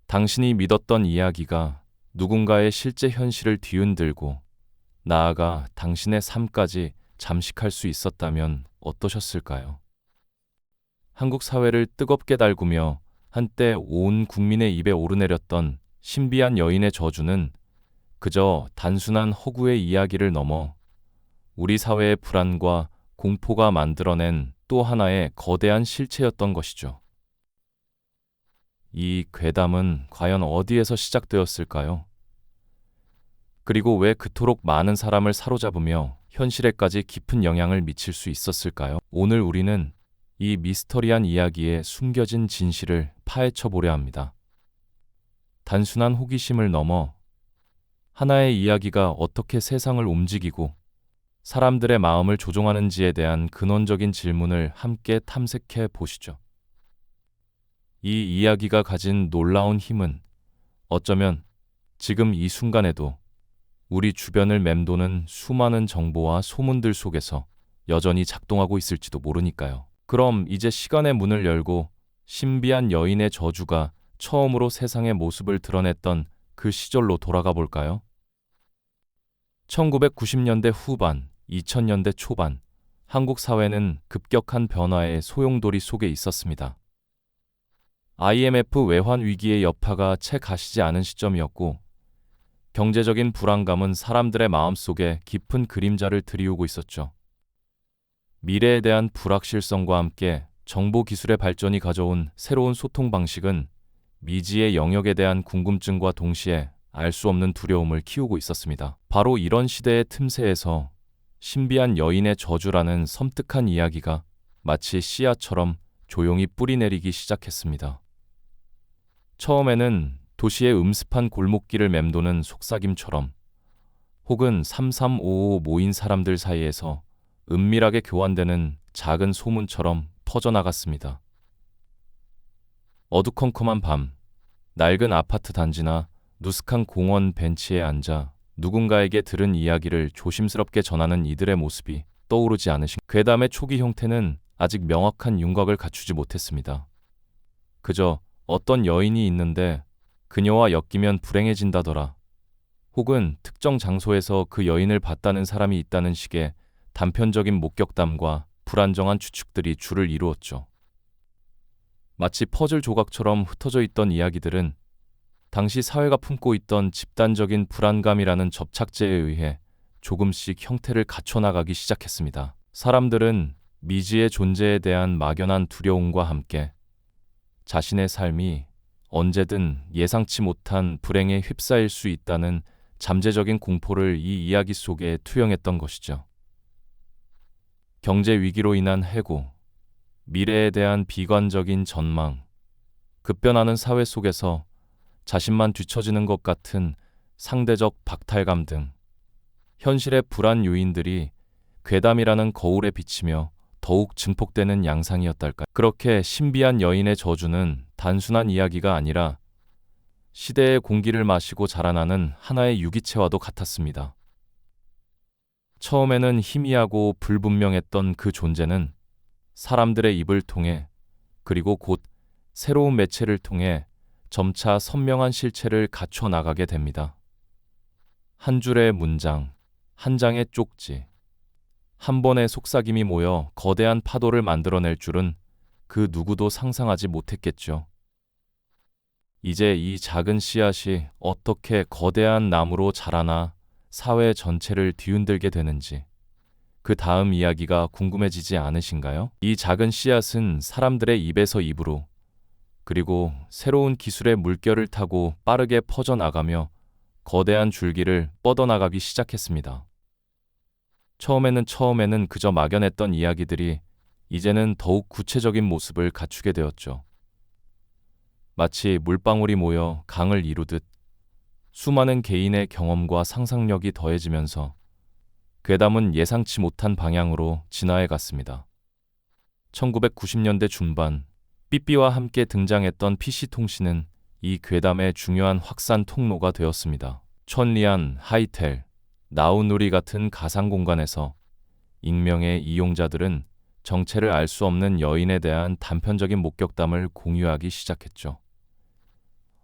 당신이 믿었던 이야기가 누군가의 실제 현실을 뒤흔들고 나아가 당신의 삶까지 잠식할 수 있었다면 어떠셨을까요? 한국 사회를 뜨겁게 달구며 한때 온 국민의 입에 오르내렸던 신비한 여인의 저주는 그저 단순한 허구의 이야기를 넘어 우리 사회의 불안과 공포가 만들어낸 또 하나의 거대한 실체였던 것이죠. 이 괴담은 과연 어디에서 시작되었을까요? 그리고 왜 그토록 많은 사람을 사로잡으며 현실에까지 깊은 영향을 미칠 수 있었을까요? 오늘 우리는 이 미스터리한 이야기의 숨겨진 진실을 파헤쳐 보려 합니다. 단순한 호기심을 넘어 하나의 이야기가 어떻게 세상을 움직이고 사람들의 마음을 조종하는지에 대한 근원적인 질문을 함께 탐색해 보시죠. 이 이야기가 가진 놀라운 힘은 어쩌면 지금 이 순간에도 우리 주변을 맴도는 수많은 정보와 소문들 속에서 여전히 작동하고 있을지도 모르니까요. 그럼 이제 시간의 문을 열고 신비한 여인의 저주가 처음으로 세상의 모습을 드러냈던 그 시절로 돌아가 볼까요? 1990년대 후반, 2000년대 초반, 한국 사회는 급격한 변화의 소용돌이 속에 있었습니다. IMF 외환 위기의 여파가 채 가시지 않은 시점이었고, 경제적인 불안감은 사람들의 마음속에 깊은 그림자를 들이우고 있었죠. 미래에 대한 불확실성과 함께 정보 기술의 발전이 가져온 새로운 소통 방식은 미지의 영역에 대한 궁금증과 동시에 알 수 없는 두려움을 키우고 있었습니다. 바로 이런 시대의 틈새에서 신비한 여인의 저주라는 섬뜩한 이야기가 마치 씨앗처럼 조용히 뿌리내리기 시작했습니다. 처음에는 도시의 음습한 골목길을 맴도는 속삭임처럼 혹은 3355 모인 사람들 사이에서 은밀하게 교환되는 작은 소문처럼 퍼져나갔습니다. 어두컴컴한 밤, 낡은 아파트 단지나 누스한 공원 벤치에 앉아 누군가에게 들은 이야기를 조심스럽게 전하는 이들의 모습이 떠오르지 않으신 괴담의 초기 형태는 아직 명확한 윤곽을 갖추지 못했습니다. 그저 어떤 여인이 있는데 그녀와 엮이면 불행해진다더라. 혹은 특정 장소에서 그 여인을 봤다는 사람이 있다는 식의 단편적인 목격담과 불안정한 추측들이 줄을 이루었죠. 마치 퍼즐 조각처럼 흩어져 있던 이야기들은 당시 사회가 품고 있던 집단적인 불안감이라는 접착제에 의해 조금씩 형태를 갖춰나가기 시작했습니다. 사람들은 미지의 존재에 대한 막연한 두려움과 함께 자신의 삶이 언제든 예상치 못한 불행에 휩싸일 수 있다는 잠재적인 공포를 이 이야기 속에 투영했던 것이죠. 경제 위기로 인한 해고, 미래에 대한 비관적인 전망, 급변하는 사회 속에서 자신만 뒤처지는 것 같은 상대적 박탈감 등 현실의 불안 요인들이 괴담이라는 거울에 비치며 더욱 증폭되는 양상이었달까요? 그렇게 신비한 여인의 저주는 단순한 이야기가 아니라 시대의 공기를 마시고 자라나는 하나의 유기체와도 같았습니다. 처음에는 희미하고 불분명했던 그 존재는 사람들의 입을 통해 그리고 곧 새로운 매체를 통해 점차 선명한 실체를 갖춰 나가게 됩니다. 한 줄의 문장, 한 장의 쪽지, 한 번의 속삭임이 모여 거대한 파도를 만들어낼 줄은 그 누구도 상상하지 못했겠죠. 이제 이 작은 씨앗이 어떻게 거대한 나무로 자라나 사회 전체를 뒤흔들게 되는지 그 다음 이야기가 궁금해지지 않으신가요? 이 작은 씨앗은 사람들의 입에서 입으로 그리고 새로운 기술의 물결을 타고 빠르게 퍼져나가며 거대한 줄기를 뻗어나가기 시작했습니다. 처음에는 그저 막연했던 이야기들이 이제는 더욱 구체적인 모습을 갖추게 되었죠. 마치 물방울이 모여 강을 이루듯 수많은 개인의 경험과 상상력이 더해지면서 괴담은 예상치 못한 방향으로 진화해 갔습니다. 1990년대 중반, 삐삐와 함께 등장했던 PC통신은 이 괴담의 중요한 확산 통로가 되었습니다. 천리안, 하이텔, 나우누리 같은 가상 공간에서 익명의 이용자들은 정체를 알 수 없는 여인에 대한 단편적인 목격담을 공유하기 시작했죠.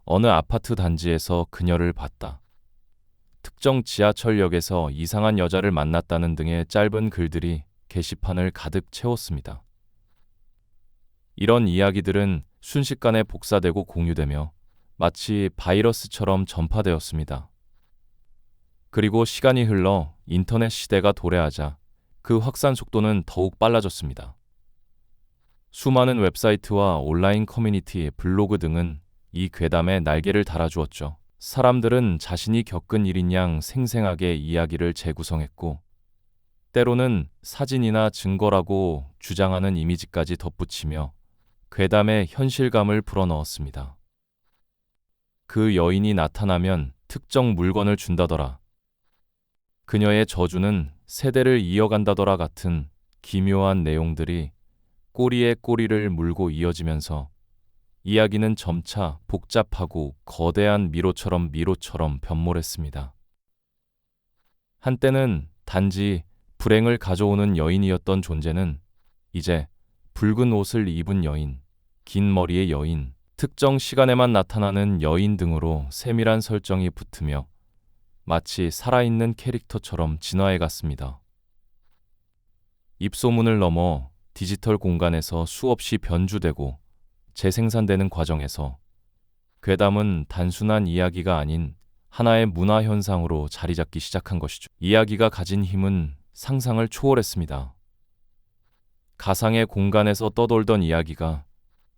어느 아파트 단지에서 그녀를 봤다. 특정 지하철역에서 이상한 여자를 만났다는 등의 짧은 글들이 게시판을 가득 채웠습니다. 이런 이야기들은 순식간에 복사되고 공유되며 마치 바이러스처럼 전파되었습니다. 그리고 시간이 흘러 인터넷 시대가 도래하자 그 확산 속도는 더욱 빨라졌습니다. 수많은 웹사이트와 온라인 커뮤니티, 블로그 등은 이 괴담에 날개를 달아주었죠. 사람들은 자신이 겪은 일인 양 생생하게 이야기를 재구성했고, 때로는 사진이나 증거라고 주장하는 이미지까지 덧붙이며 괴담의 현실감을 불어넣었습니다. 그 여인이 나타나면 특정 물건을 준다더라. 그녀의 저주는 세대를 이어간다더라 같은 기묘한 내용들이 꼬리에 꼬리를 물고 이어지면서 이야기는 점차 복잡하고 거대한 미로처럼 변모했습니다. 한때는 단지 불행을 가져오는 여인이었던 존재는 이제 붉은 옷을 입은 여인, 긴 머리의 여인, 특정 시간에만 나타나는 여인 등으로 세밀한 설정이 붙으며 마치 살아있는 캐릭터처럼 진화해 갔습니다. 입소문을 넘어 디지털 공간에서 수없이 변주되고 재생산되는 과정에서 괴담은 단순한 이야기가 아닌 하나의 문화 현상으로 자리 잡기 시작한 것이죠. 이야기가 가진 힘은 상상을 초월했습니다. 가상의 공간에서 떠돌던 이야기가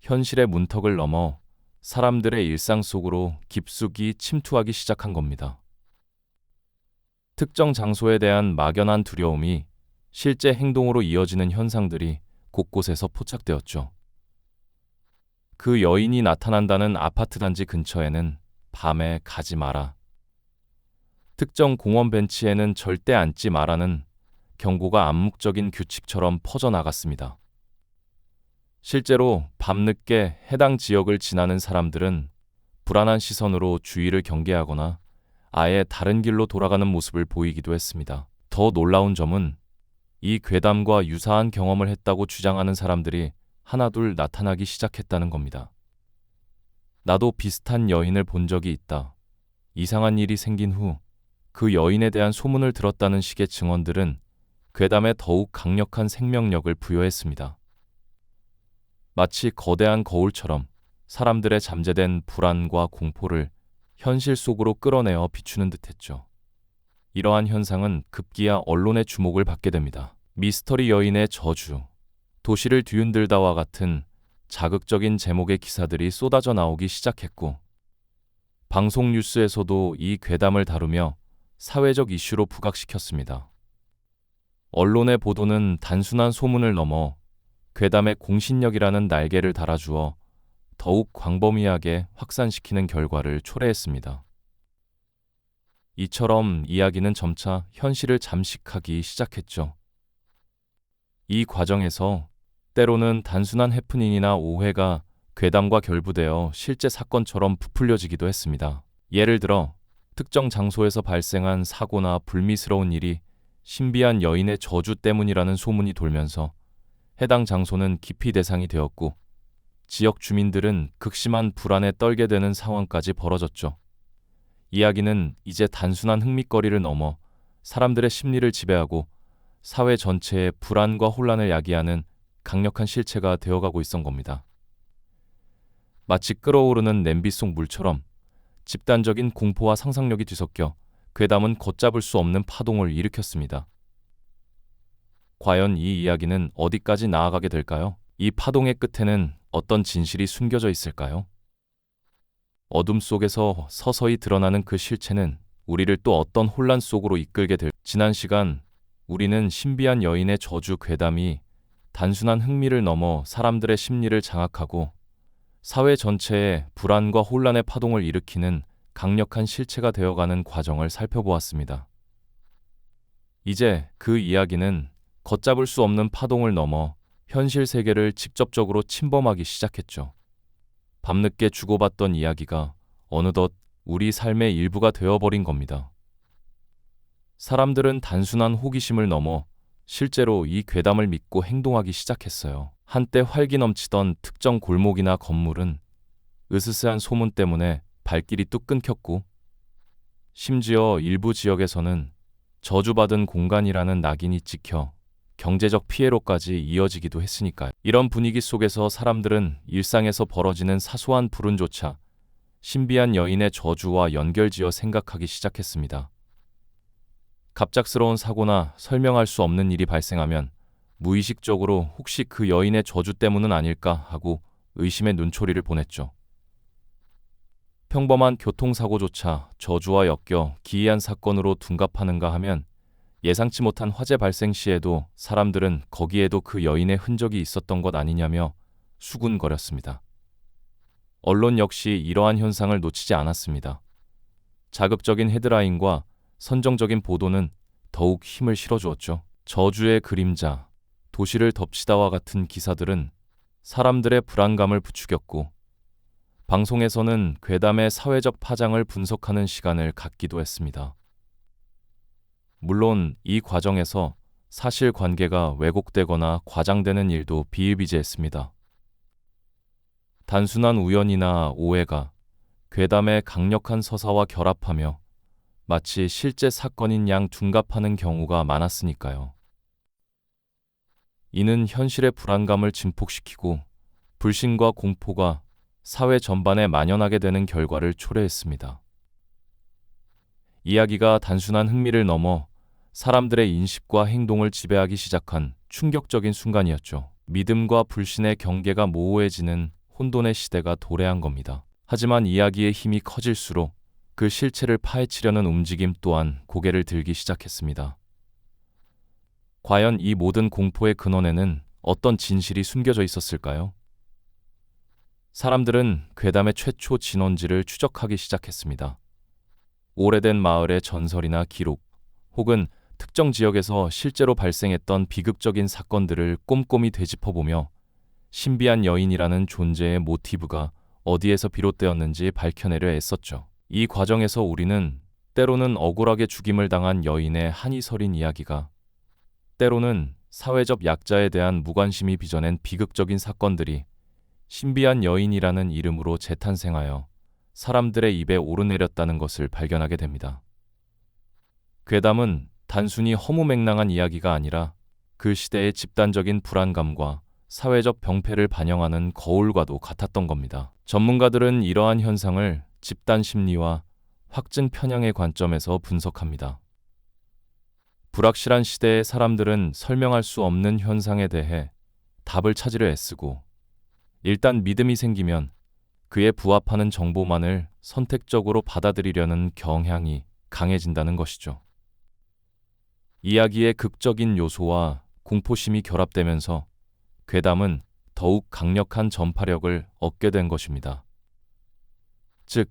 현실의 문턱을 넘어 사람들의 일상 속으로 깊숙이 침투하기 시작한 겁니다. 특정 장소에 대한 막연한 두려움이 실제 행동으로 이어지는 현상들이 곳곳에서 포착되었죠. 그 여인이 나타난다는 아파트 단지 근처에는 밤에 가지 마라. 특정 공원 벤치에는 절대 앉지 마라는 경고가 암묵적인 규칙처럼 퍼져나갔습니다. 실제로 밤늦게 해당 지역을 지나는 사람들은 불안한 시선으로 주위를 경계하거나 아예 다른 길로 돌아가는 모습을 보이기도 했습니다. 더 놀라운 점은 이 괴담과 유사한 경험을 했다고 주장하는 사람들이 하나둘 나타나기 시작했다는 겁니다. 나도 비슷한 여인을 본 적이 있다. 이상한 일이 생긴 후 그 여인에 대한 소문을 들었다는 식의 증언들은 괴담에 더욱 강력한 생명력을 부여했습니다. 마치 거대한 거울처럼 사람들의 잠재된 불안과 공포를 현실 속으로 끌어내어 비추는 듯했죠. 이러한 현상은 급기야 언론의 주목을 받게 됩니다. 미스터리 여인의 저주, 도시를 뒤흔들다와 같은 자극적인 제목의 기사들이 쏟아져 나오기 시작했고, 방송 뉴스에서도 이 괴담을 다루며 사회적 이슈로 부각시켰습니다. 언론의 보도는 단순한 소문을 넘어 괴담의 공신력이라는 날개를 달아주어 더욱 광범위하게 확산시키는 결과를 초래했습니다. 이처럼 이야기는 점차 현실을 잠식하기 시작했죠. 이 과정에서 때로는 단순한 해프닝이나 오해가 괴담과 결부되어 실제 사건처럼 부풀려지기도 했습니다. 예를 들어 특정 장소에서 발생한 사고나 불미스러운 일이 신비한 여인의 저주 때문이라는 소문이 돌면서 해당 장소는 기피 대상이 되었고, 지역 주민들은 극심한 불안에 떨게 되는 상황까지 벌어졌죠. 이야기는 이제 단순한 흥미거리를 넘어 사람들의 심리를 지배하고 사회 전체의 불안과 혼란을 야기하는 강력한 실체가 되어가고 있던 겁니다. 마치 끓어오르는 냄비 속 물처럼 집단적인 공포와 상상력이 뒤섞여 괴담은 걷잡을 수 없는 파동을 일으켰습니다. 과연 이 이야기는 어디까지 나아가게 될까요? 이 파동의 끝에는 어떤 진실이 숨겨져 있을까요? 어둠 속에서 서서히 드러나는 그 실체는 우리를 또 어떤 혼란 속으로 이끌게 될까요? 지난 시간 우리는 신비한 여인의 저주 괴담이 단순한 흥미를 넘어 사람들의 심리를 장악하고 사회 전체에 불안과 혼란의 파동을 일으키는 강력한 실체가 되어가는 과정을 살펴보았습니다. 이제 그 이야기는 걷잡을 수 없는 파동을 넘어 현실 세계를 직접적으로 침범하기 시작했죠. 밤늦게 주고받던 이야기가 어느덧 우리 삶의 일부가 되어버린 겁니다. 사람들은 단순한 호기심을 넘어 실제로 이 괴담을 믿고 행동하기 시작했어요. 한때 활기 넘치던 특정 골목이나 건물은 으스스한 소문 때문에 발길이 뚝 끊겼고, 심지어 일부 지역에서는 저주받은 공간이라는 낙인이 찍혀 경제적 피해로까지 이어지기도 했으니까요. 이런 분위기 속에서 사람들은 일상에서 벌어지는 사소한 불운조차 신비한 여인의 저주와 연결지어 생각하기 시작했습니다. 갑작스러운 사고나 설명할 수 없는 일이 발생하면 무의식적으로 혹시 그 여인의 저주 때문은 아닐까 하고 의심의 눈초리를 보냈죠. 평범한 교통사고조차 저주와 엮여 기이한 사건으로 둔갑하는가 하면 예상치 못한 화재 발생 시에도 사람들은 거기에도 그 여인의 흔적이 있었던 것 아니냐며 수군거렸습니다. 언론 역시 이러한 현상을 놓치지 않았습니다. 자극적인 헤드라인과 선정적인 보도는 더욱 힘을 실어주었죠. 저주의 그림자, 도시를 덮치다와 같은 기사들은 사람들의 불안감을 부추겼고, 방송에서는 괴담의 사회적 파장을 분석하는 시간을 갖기도 했습니다. 물론 이 과정에서 사실관계가 왜곡되거나 과장되는 일도 비일비재했습니다. 단순한 우연이나 오해가 괴담의 강력한 서사와 결합하며 마치 실제 사건인 양 둔갑하는 경우가 많았으니까요. 이는 현실의 불안감을 증폭시키고 불신과 공포가 사회 전반에 만연하게 되는 결과를 초래했습니다. 이야기가 단순한 흥미를 넘어 사람들의 인식과 행동을 지배하기 시작한 충격적인 순간이었죠. 믿음과 불신의 경계가 모호해지는 혼돈의 시대가 도래한 겁니다. 하지만 이야기의 힘이 커질수록 그 실체를 파헤치려는 움직임 또한 고개를 들기 시작했습니다. 과연 이 모든 공포의 근원에는 어떤 진실이 숨겨져 있었을까요? 사람들은 괴담의 최초 진원지를 추적하기 시작했습니다. 오래된 마을의 전설이나 기록, 혹은 특정 지역에서 실제로 발생했던 비극적인 사건들을 꼼꼼히 되짚어보며 신비한 여인이라는 존재의 모티브가 어디에서 비롯되었는지 밝혀내려 애썼죠. 이 과정에서 우리는 때로는 억울하게 죽임을 당한 여인의 한이 서린 이야기가, 때로는 사회적 약자에 대한 무관심이 빚어낸 비극적인 사건들이 신비한 여인이라는 이름으로 재탄생하여 사람들의 입에 오르내렸다는 것을 발견하게 됩니다. 괴담은 단순히 허무맹랑한 이야기가 아니라 그 시대의 집단적인 불안감과 사회적 병폐를 반영하는 거울과도 같았던 겁니다. 전문가들은 이러한 현상을 집단 심리와 확증 편향의 관점에서 분석합니다. 불확실한 시대의 사람들은 설명할 수 없는 현상에 대해 답을 찾으려 애쓰고, 일단 믿음이 생기면 그에 부합하는 정보만을 선택적으로 받아들이려는 경향이 강해진다는 것이죠. 이야기의 극적인 요소와 공포심이 결합되면서 괴담은 더욱 강력한 전파력을 얻게 된 것입니다. 즉,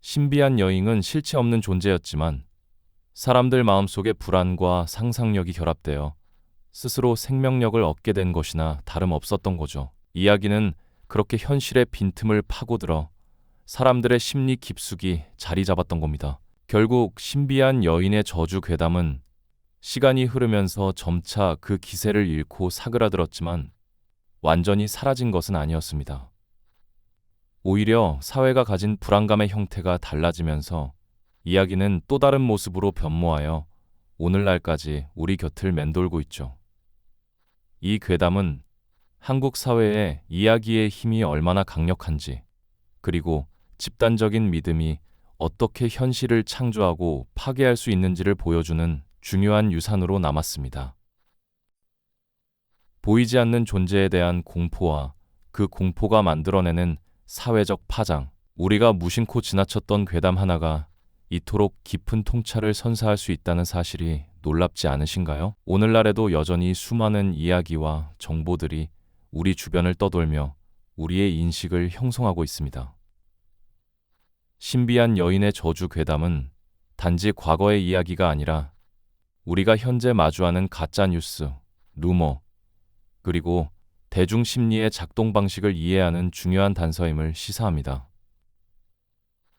신비한 여인은 실체 없는 존재였지만 사람들 마음속의 불안과 상상력이 결합되어 스스로 생명력을 얻게 된 것이나 다름없었던 거죠. 이야기는 그렇게 현실의 빈틈을 파고들어 사람들의 심리 깊숙이 자리 잡았던 겁니다. 결국 신비한 여인의 저주 괴담은 시간이 흐르면서 점차 그 기세를 잃고 사그라들었지만 완전히 사라진 것은 아니었습니다. 오히려 사회가 가진 불안감의 형태가 달라지면서 이야기는 또 다른 모습으로 변모하여 오늘날까지 우리 곁을 맴돌고 있죠. 이 괴담은 한국 사회의 이야기의 힘이 얼마나 강력한지, 그리고 집단적인 믿음이 어떻게 현실을 창조하고 파괴할 수 있는지를 보여주는 중요한 유산으로 남았습니다. 보이지 않는 존재에 대한 공포와 그 공포가 만들어내는 사회적 파장, 우리가 무심코 지나쳤던 괴담 하나가 이토록 깊은 통찰을 선사할 수 있다는 사실이 놀랍지 않으신가요? 오늘날에도 여전히 수많은 이야기와 정보들이 우리 주변을 떠돌며 우리의 인식을 형성하고 있습니다. 신비한 여인의 저주 괴담은 단지 과거의 이야기가 아니라 우리가 현재 마주하는 가짜 뉴스, 루머, 그리고 대중 심리의 작동 방식을 이해하는 중요한 단서임을 시사합니다.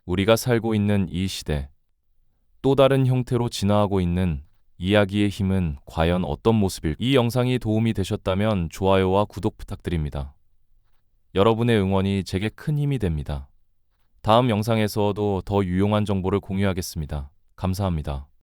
우리가 살고 있는 이 시대, 또 다른 형태로 진화하고 있는 이야기의 힘은 과연 어떤 모습일까요? 이 영상이 도움이 되셨다면 좋아요와 구독 부탁드립니다. 여러분의 응원이 제게 큰 힘이 됩니다. 다음 영상에서도 더 유용한 정보를 공유하겠습니다. 감사합니다.